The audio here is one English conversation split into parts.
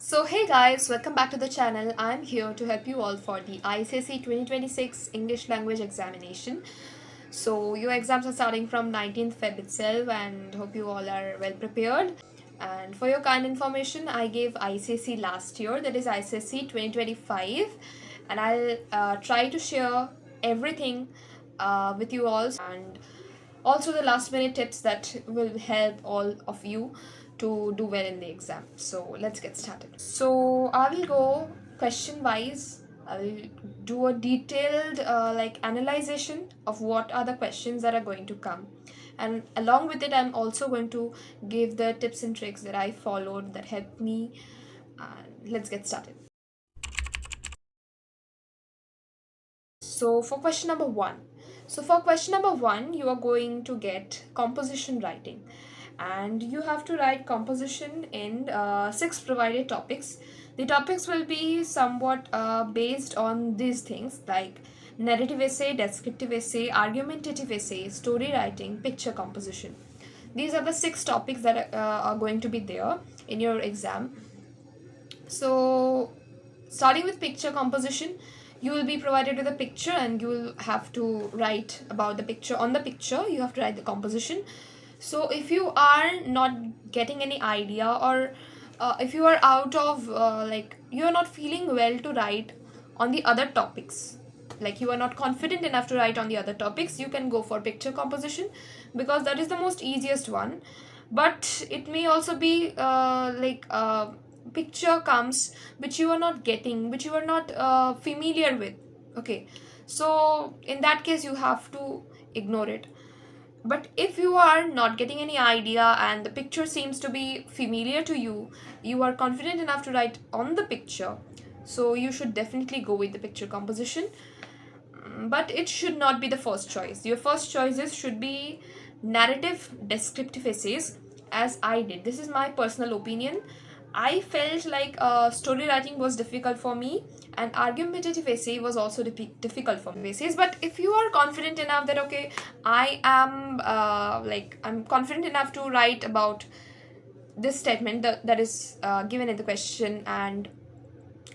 So hey guys, welcome back to the channel. I'm here to help you all for the ICSE 2026 English language examination. So your exams are starting from 19th Feb itself and hope you all are well prepared. And for your kind information, I gave ICSE last year, that is ICSE 2025, and I'll try to share everything with you all, and also the last minute tips that will help all of you to do well in the exam. So let's get started. So I will go question wise. I will do a detailed analyzation of what are the questions that are going to come, and along with it I'm also going to give the tips and tricks that I followed that helped me. Let's get started. So for question number one, you are going to get composition writing, and you have to write composition in six provided topics. The topics will be somewhat based on these things like narrative essay, descriptive essay, argumentative essay, story writing, picture composition. These are the six topics that are going to be there in your exam. So starting with picture composition, you will be provided with a picture and you will have to write about the picture. On the picture you have to write the composition. So if you are not getting any idea, or if you are out of you are not feeling well to write on the other topics, like you are not confident enough to write on the other topics, you can go for picture composition because that is the most easiest one. But it may also be picture comes which you are not getting, which you are not familiar with. Okay, so in that case you have to ignore it. But if you are not getting any idea and the picture seems to be familiar to you, you are confident enough to write on the picture, so you should definitely go with the picture composition. But it should not be the first choice. Your first choices should be narrative descriptive essays, as I did. This is my personal opinion. I felt like story writing was difficult for me, and argumentative essay was also difficult for me. Essays, but if you are confident enough that okay, I'm confident enough to write about this statement that is given in the question, and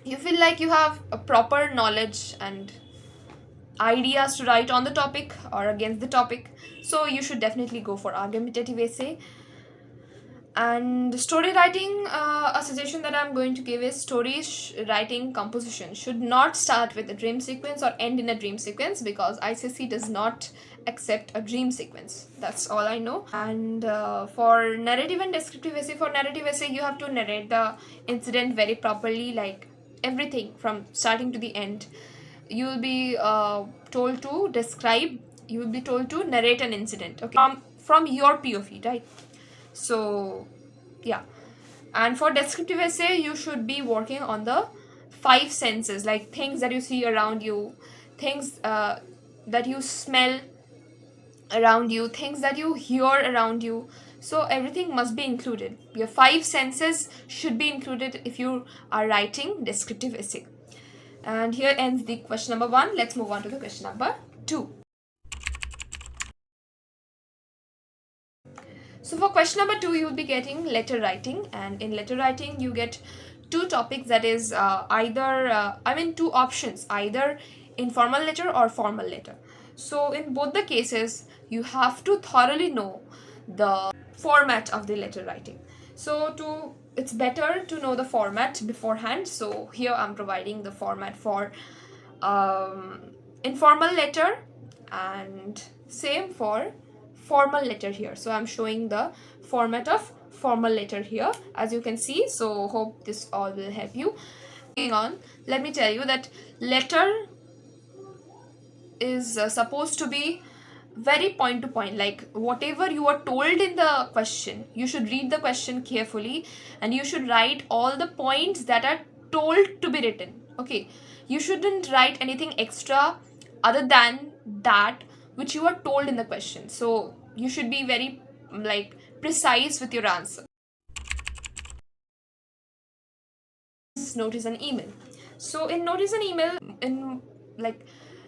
you feel like you have a proper knowledge and ideas to write on the topic or against the topic, so you should definitely go for argumentative essay. And story writing, a suggestion that I'm going to give is writing composition should not start with a dream sequence or end in a dream sequence, because ICSE does not accept a dream sequence. That's all I know. And for narrative and descriptive essay, for narrative essay you have to narrate the incident very properly, like everything from starting to the end. You will be told to describe, you will be told to narrate an incident, okay, from your POV, right? So yeah. And for descriptive essay you should be working on the five senses, like things that you see around you, things that you smell around you, things that you hear around you. So everything must be included. Your five senses should be included if you are writing descriptive essay. And here ends the question number one. Let's move on to the question number two. So for question number two, you will be getting letter writing, and in letter writing you get two topics, that is two options, either informal letter or formal letter. So in both the cases you have to thoroughly know the format of the letter writing. So it's better to know the format beforehand. So here I'm providing the format for informal letter, and same for formal letter here. So I'm showing the format of formal letter here, as you can see. So hope this all will help you. Moving on, let me tell you that letter is supposed to be very point to point, like whatever you are told in the question, you should read the question carefully and you should write all the points that are told to be written. Okay, you shouldn't write anything extra other than that which you are told in the question. So you should be very precise with your answer. Notice an email. So in notice an email, in like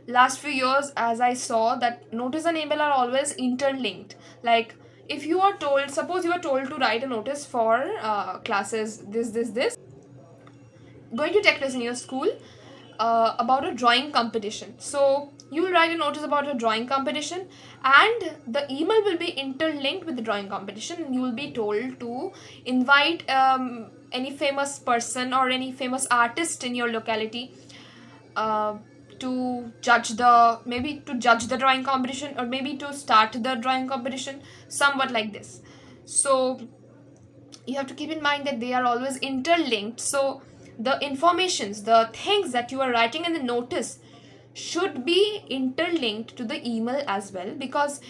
last few years, as I saw that notice and email are always interlinked. Like if you are told, suppose you are told to write a notice for classes this, going to take place in your school about a drawing competition. So you will write a notice about a drawing competition, and the email will be interlinked with the drawing competition, and you will be told to invite any famous person or any famous artist in your locality uh, to judge the drawing competition, or maybe to start the drawing competition, somewhat like this. So you have to keep in mind that they are always interlinked. So the informations, the things that you are writing in the notice should be interlinked to the email as well, because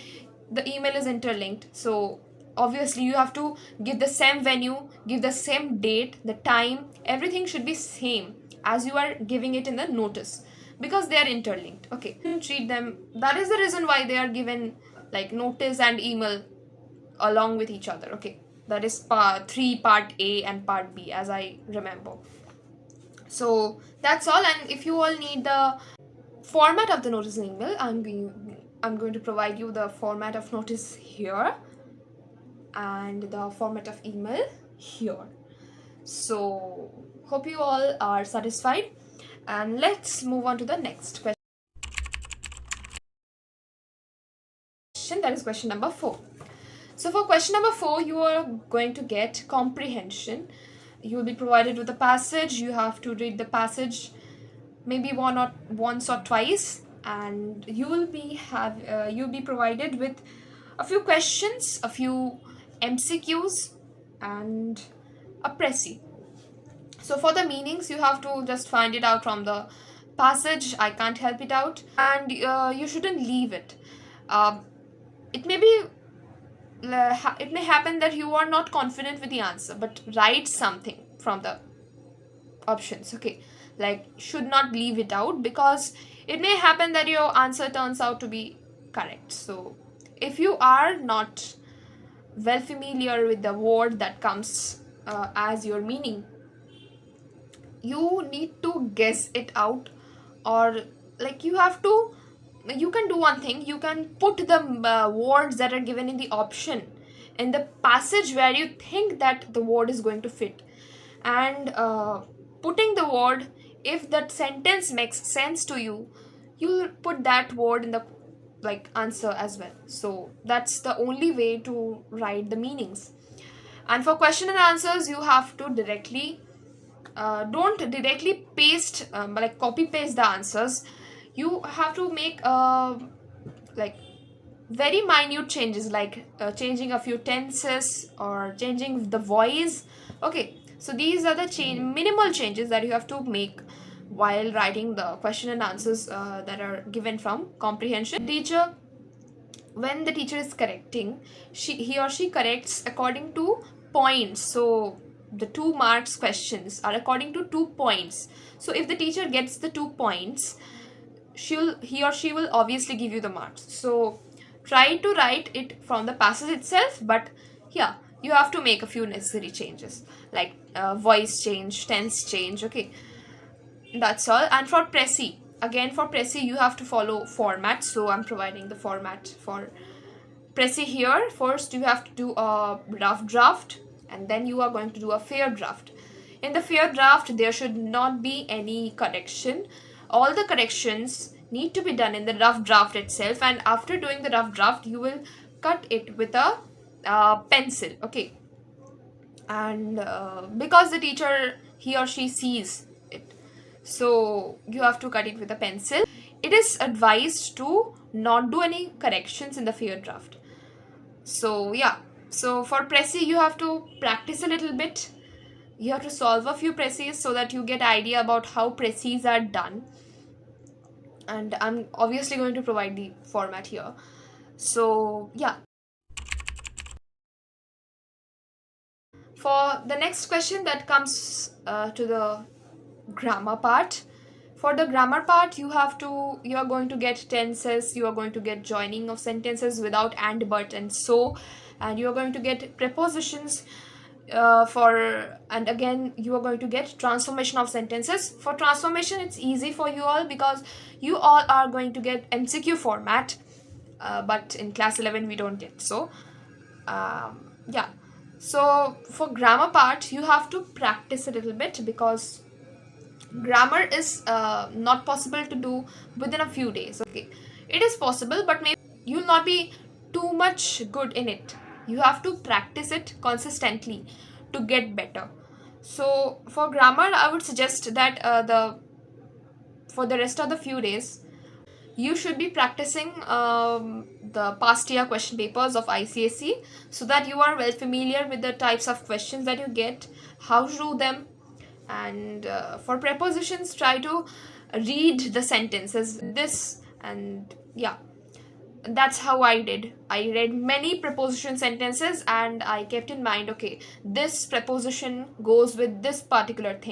the email is interlinked. So obviously you have to give the same venue, give the same date, the time, everything should be same as you are giving it in the notice, because they are interlinked. Okay, treat them, that is the reason why they are given like notice and email along with each other. Okay, that is part 3, part A and part B, as I remember. So that's all. And if you all need the format of the notice and email, I'm going to provide you the format of notice here and the format of email here. So hope you all are satisfied, and let's move on to the next question. That is question number 4. So for question number 4, you are going to get comprehension. You will be provided with a passage. You have to read the passage maybe once or twice, and you'll be provided with a few questions, a few MCQs, and a precis. So for the meanings, you have to just find it out from the passage. I can't help it out, and you shouldn't leave it. It may be it may happen that you are not confident with the answer, but write something from the options. Okay, like should not leave it out, because it may happen that your answer turns out to be correct. So if you are not well familiar with the word that comes as your meaning, you need to guess it out, or like you can do one thing. You can put the words that are given in the option in the passage where you think that the word is going to fit, and putting the word, if that sentence makes sense to you, you'll put that word in the like answer as well. So that's the only way to write the meanings. And for question and answers, you have to don't directly paste like copy paste the answers. You have to make like very minute changes, like changing a few tenses or changing the voice. Okay, so these are the minimal changes that you have to make while writing the question and answers that are given from comprehension. Teacher, when the teacher is correcting, he or she corrects according to points. So the 2 marks questions are according to 2 points. So if the teacher gets the 2 points, he or she will obviously give you the marks. So try to write it from the passage itself, but yeah, you have to make a few necessary changes, like voice change, tense change. Okay, that's all. And for precis, again for precis you have to follow format. So I'm providing the format for precis here. First you have to do a rough draft, and then you are going to do a fair draft. In the fair draft, there should not be any correction. All the corrections need to be done in the rough draft itself, and after doing the rough draft, you will cut it with a pencil. Okay, and because the teacher, he or she sees it, so you have to cut it with a pencil. It is advised to not do any corrections in the fair draft. So yeah, so for precis you have to practice a little bit. You have to solve a few precis so that you get idea about how precis are done, and I'm obviously going to provide the format here. So yeah, for the next question that comes to the grammar part. For the grammar part, you are going to get tenses, you are going to get joining of sentences without and, but, and so, and you are going to get prepositions and again you are going to get transformation of sentences. For transformation, it's easy for you all because you all are going to get MCQ format, but in class 11 we don't get. So yeah, so for grammar part you have to practice a little bit, because Grammar is not possible to do within a few days. Okay, it is possible, but maybe you'll not be too much good in it. You have to practice it consistently to get better. So for grammar, I would suggest that the for the rest of the few days, you should be practicing the past year question papers of ICSE, so that you are well familiar with the types of questions that you get, how to do them. And for prepositions, try to read the sentences this, and yeah, that's how I did. I read many preposition sentences and I kept in mind, okay, this preposition goes with this particular thing.